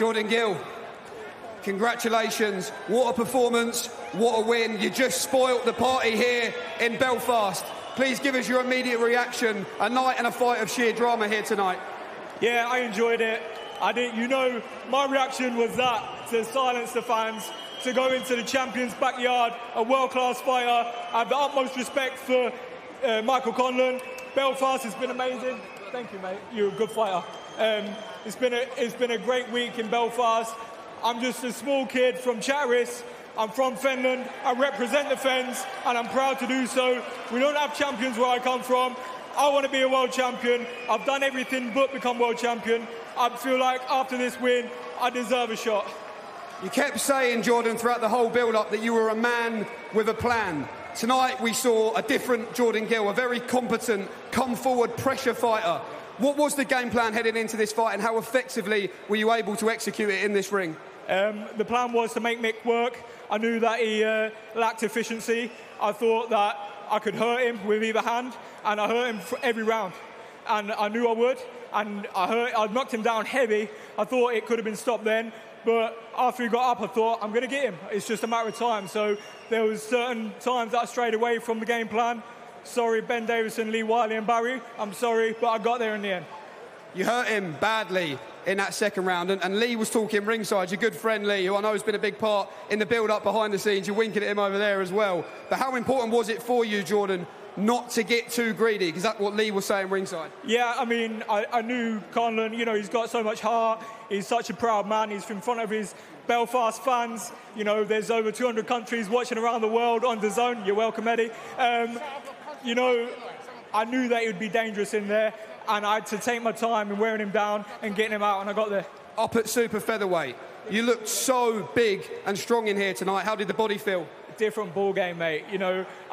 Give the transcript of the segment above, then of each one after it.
Jordan Gill, congratulations. What a performance, what a win. You just spoilt the party here in Belfast. Please give us your immediate reaction. A night and a fight of sheer drama here tonight. Yeah, I enjoyed it. My reaction was that, to silence the fans, to go into the champion's backyard, a world-class fighter. I have the utmost respect for Michael Conlan. Belfast has been amazing. Thank you, mate. You're a good fighter. It's been a great week in Belfast. I'm just a small kid from Chatteris. I'm from Finland. I represent the Fens, and I'm proud to do so. We don't have champions where I come from. I want to be a world champion. I've done everything but become world champion. I feel like after this win, I deserve a shot. You kept saying, Jordan, throughout the whole build-up that you were a man with a plan. Tonight we saw a different Jordan Gill, a very competent, come-forward pressure fighter. What was the game plan heading into this fight, and how effectively were you able to execute it in this ring? The plan was to make Mick work. I knew that he lacked efficiency. I thought that I could hurt him with either hand, and I hurt him for every round. And I knew I would, and I knocked him down heavy. I thought it could have been stopped then, but after he got up, I thought, I'm going to get him. It's just a matter of time. So there was certain times that I strayed away from the game plan. Sorry, Ben Davison, Lee Wiley and Barry. I'm sorry, but I got there in the end. You hurt him badly in that second round, and Lee was talking ringside. Your good friend Lee, who I know has been a big part in the build-up behind the scenes. You're winking at him over there as well. But how important was it for you, Jordan, not to get too greedy? Because that's what Lee was saying ringside. Yeah, I mean, I knew Conlan, he's got so much heart. He's such a proud man. He's in front of his Belfast fans. There's over 200 countries watching around the world on DAZN. You're welcome, Eddie. I knew that it would be dangerous in there, and I had to take my time in wearing him down and getting him out, and I got there. Up at super featherweight, you looked so big and strong in here tonight. How did the body feel? Different ball game, mate.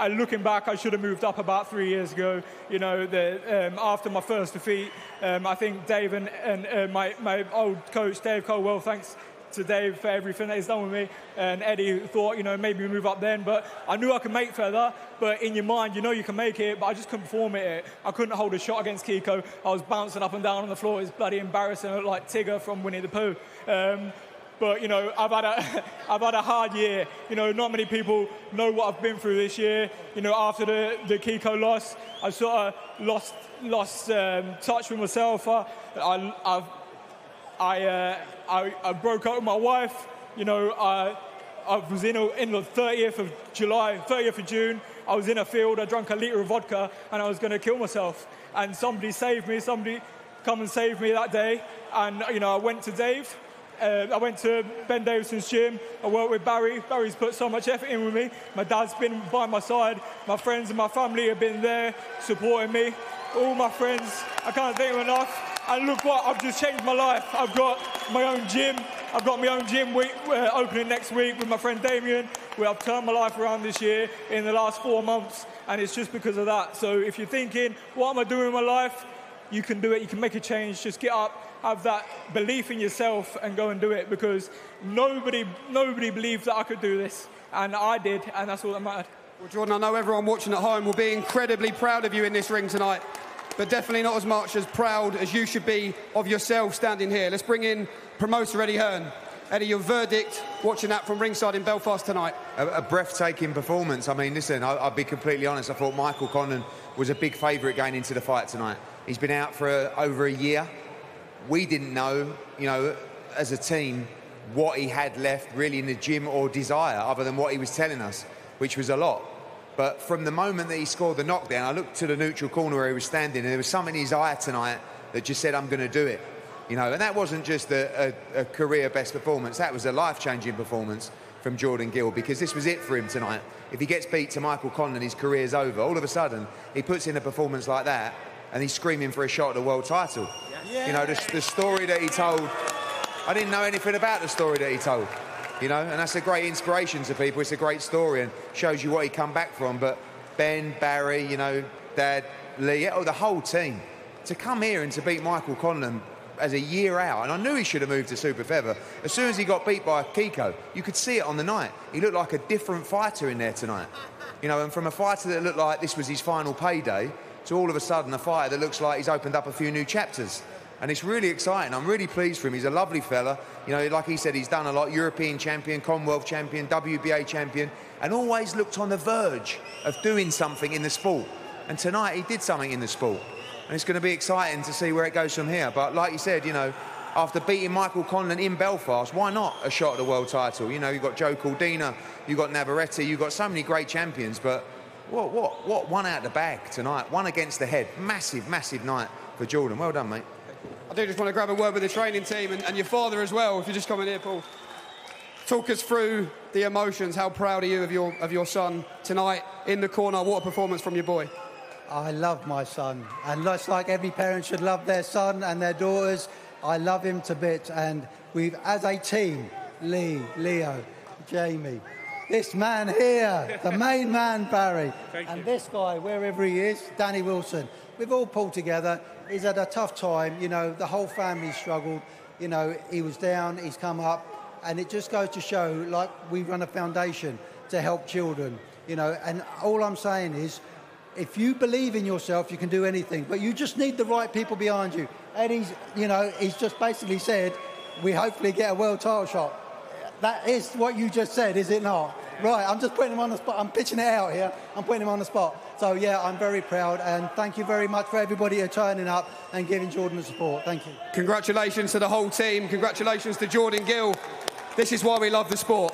Looking back, I should have moved up about 3 years ago. After my first defeat, I think Dave and my old coach, Dave Colwell, thanks to Dave for everything that he's done with me, and Eddie thought, maybe move up then, but I knew I could make feather, but in your mind, you can make it, but I just couldn't perform it. I couldn't hold a shot against Kiko. I was bouncing up and down on the floor. It was bloody embarrassing. I looked like Tigger from Winnie the Pooh. But I've had a hard year. Not many people know what I've been through this year. After the Kiko loss, I sort of lost touch with myself. I broke up with my wife. I was in the 30th of June. I was in a field. I drank a litre of vodka, and I was going to kill myself. And somebody saved me. Somebody come and saved me that day. And I went to Dave. I went to Ben Davison's gym. I worked with Barry. Barry's put so much effort in with me. My dad's been by my side. My friends and my family have been there supporting me. All my friends, I can't thank them enough. And look what, I've just changed my life. I've got my own gym. I've got my own gym opening next week with my friend Damien, where I've turned my life around this year in the last 4 months, and it's just because of that. So if you're thinking, what am I doing in my life? You can do it. You can make a change. Just get up, have that belief in yourself, and go and do it, because nobody believed that I could do this, and I did, and that's all that mattered. Well, Jordan, I know everyone watching at home will be incredibly proud of you in this ring tonight, but definitely not as much as proud as you should be of yourself standing here. Let's bring in promoter Eddie Hearn. Eddie, your verdict watching that from ringside in Belfast tonight? A breathtaking performance. I mean, listen, I'll be completely honest. I thought Michael Conlan was a big favourite going into the fight tonight. He's been out for over a year. We didn't know, as a team, what he had left really in the gym or desire, other than what he was telling us, which was a lot. But from the moment that he scored the knockdown, I looked to the neutral corner where he was standing, and there was something in his eye tonight that just said, I'm going to do it. And that wasn't just a career best performance. That was a life-changing performance from Jordan Gill, because this was it for him tonight. If he gets beat to Michael Conlan, his career's over. All of a sudden, he puts in a performance like that, and he's screaming for a shot at the world title. Yeah. The story that he told, I didn't know anything about the story that he told. And that's a great inspiration to people. It's a great story and shows you what he come back from. But Ben, Barry, Dad, Lee, the whole team, to come here and to beat Michael Conlan as a year out, and I knew he should have moved to super feather. As soon as he got beat by Kiko, you could see it on the night. He looked like a different fighter in there tonight. And from a fighter that looked like this was his final payday, to all of a sudden a fighter that looks like he's opened up a few new chapters. And it's really exciting. I'm really pleased for him. He's a lovely fella. You know, like he said, he's done a lot. European champion, Commonwealth champion, WBA champion, and always looked on the verge of doing something in the sport. And tonight he did something in the sport. And it's going to be exciting to see where it goes from here. But like you said, you know, after beating Michael Conlan in Belfast, why not a shot at the world title? You know, you've got Joe Caldina, you've got Navarrete, you've got so many great champions. But what one out of the bag tonight? One against the head. Massive, massive night for Jordan. Well done, mate. I do just want to grab a word with the training team and your father as well, if you just come in here, Paul. Talk us through the emotions. How proud are you of your son tonight in the corner? What a performance from your boy. I love my son, and just like every parent should love their son and their daughters, I love him to bits. And we've, as a team, Lee, Leo, Jamie, this man here, the main man, Barry, and this guy, wherever he is, Danny Wilson, we've all pulled together. He's had a tough time, you know, the whole family struggled, you know, he was down, he's come up, and it just goes to show, like, we run a foundation to help children, you know, and all I'm saying is, if you believe in yourself, you can do anything, but you just need the right people behind you. And he's just basically said, we hopefully get a world title shot. That is what you just said, is it not? Right, I'm just putting him on the spot. I'm pitching it out here. I'm putting him on the spot. So, yeah, I'm very proud, and thank you very much for everybody who turning up and giving Jordan the support. Thank you. Congratulations to the whole team. Congratulations to Jordan Gill. This is why we love the sport.